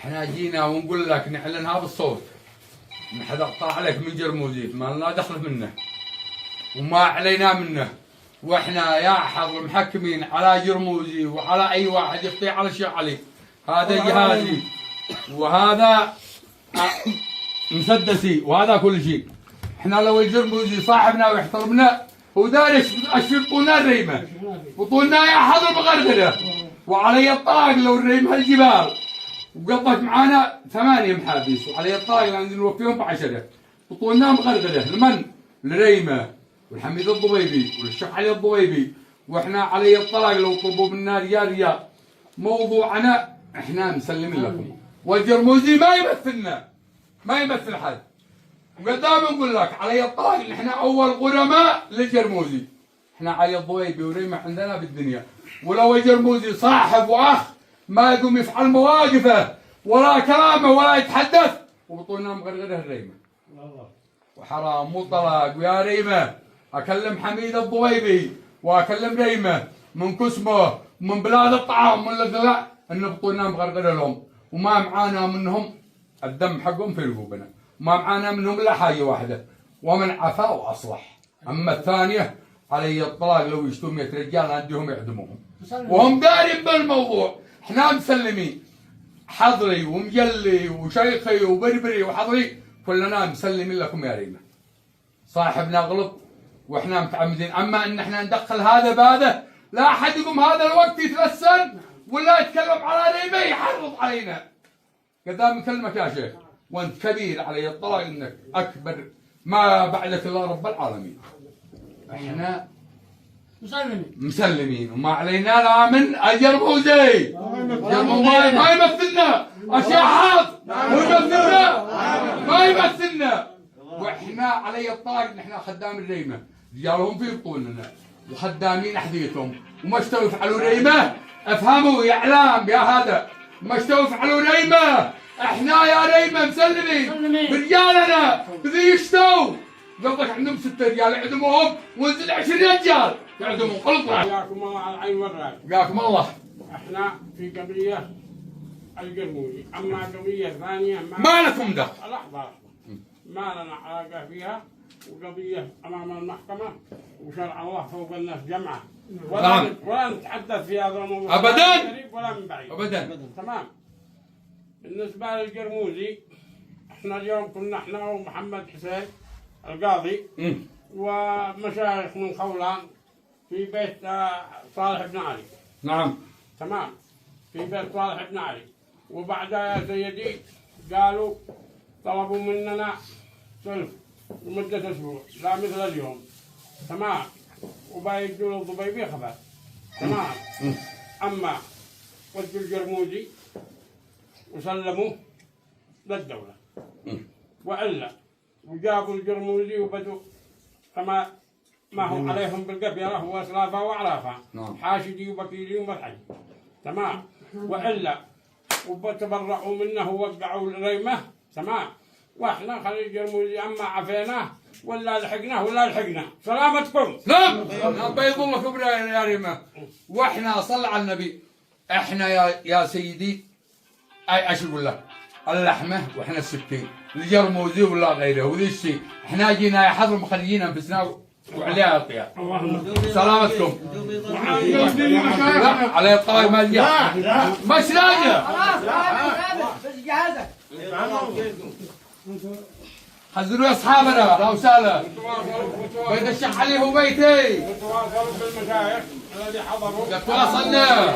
احنا جينا ونقول لك نعلنها بالصوت. نحن قطع لك من جرموزي ما لنا دخل منه وما علينا منه، واحنا يا حضر محكمين على جرموزي وعلى اي واحد يخطي على شيء علي. هذا جهازي وهذا مسدسي وهذا كل شيء. احنا لو الجرموزي صاحبنا ويحترمنا هو داري ايش يبطونا الريمه، بطولنا يا حضر بغرغره وعلي الطاق لو الريمه الجبال وقضت معانا 8 محابيس وعلي الطاق لان نوفيهم ب10 بطولنا مغرغره لمن؟ لريمه والحميد الضبيبي والشيخ علي الضبيبي. واحنا علي الطلاق لو طلبوا منا ريال موضوعنا احنا مسلمين لكم. والجرموزي ما يمثلنا ما يمثل حد. وقدام نقول لك علي الطلاق احنا اول غرماء للجرموزي. احنا علي الضبيبي وريمه عندنا بالدنيا، ولو الجرموزي صاحب واخ ما يقوم يفعل مواقفه ولا كلامه ولا يتحدث وبطولنا مغرغره الريمه. وحرام مو طلاق. ويا ريمه اكلم حميد الضويبي واكلم ريمه من كسمه من بلاد الطعام من الغلاء ان بطولنا مغرغره لهم وما معانا منهم الدم حقهم في رقوبنا، وما معانا منهم الا حاجه واحده ومن عفا واصلح. اما الثانيه علي الطلاق لو يشتوا 100 رجال اديهم يعدموهم وهم دارين بالموضوع. احنا مسلمين حضري ومجلي وشيخي وبربري وحضري كلنا مسلمين لكم يا ريمه. صاحبنا غلط واحنا متعمدين، اما ان احنا ندخل هذا بهذا لا احد يقوم هذا الوقت يتلسن ولا يتكلم على ريمه يحرض علينا. قدام نكلمك يا شيخ وانت كبير علي الطلاق انك اكبر ما بعدك الا رب العالمين. احنا مسلمين وما علينا لا من الجرموزي. ما يمثلنا الشحاط ما يمثلنا. واحنا علي الطلاق نحن خدام الريمه رجالهم في بطوننا وخدامين احذيتهم وما اشتوا يفعلوا ريمه. افهموا يا اعلام يا هذا ما اشتوا يفعلوا ريمه. احنا يا ريمه مسلمين برجالنا اذا يشتوا قصدك عندهم 6 رجال يعدموهم ونزل 20 رجال يعدموا. قلت حياكم الله على العين والراس. حياكم الله. احنا في قضيه الجرموزي، اما قضيه ثانيه ما لكم دخل. لحظه ما لنا علاقه فيها، وقضيه امام المحكمه وشرع الله فوق الناس جمعه ولا نتحدث في هذا الموضوع ابدا ولا من بعيد ابدا. تمام. بالنسبه للجرموزي احنا اليوم كنا احنا ومحمد حسين القاضي ومشايخ من خولان في بيت صالح بن علي. نعم تمام. في بيت صالح بن علي، وبعدها يا سيدي قالوا طلبوا مننا سلف لمدة أسبوع لا مثل اليوم. تمام. وبايدوا للضبيبي خبر. تمام. أما ودوا الجرموزي وسلموا للدولة وإلا وجابوا الجرموزي وبدوا كما ما هو عليهم بالقبيلة هو أسلافه وأعلافه حاشدي وبكيلي ومرحلي. تمام. وإلا وبتبرعوا منه ووقعوا الريمة. تمام. واحنا خلي الجرموزي اما عفيناه ولا لحقناه ولا لحقنا. سلامتكم. نعم بيض الله كبرى يا ريمه. واحنا صلى على النبي احنا يا سيدي ايش اقول لك اللحمه واحنا السكين الجرموزي ولا غيره وذي الشيء احنا جينا يا حضر مخرجين انفسنا وعليها اطياء. سلامتكم. لا علي الطلاق ما جاء مش راجع. حذروا يا اصحابنا لو ساله بيت الشيخ علي هو بيتي. تواصلوا بالمشايخ الذي حضروا. تواصلنا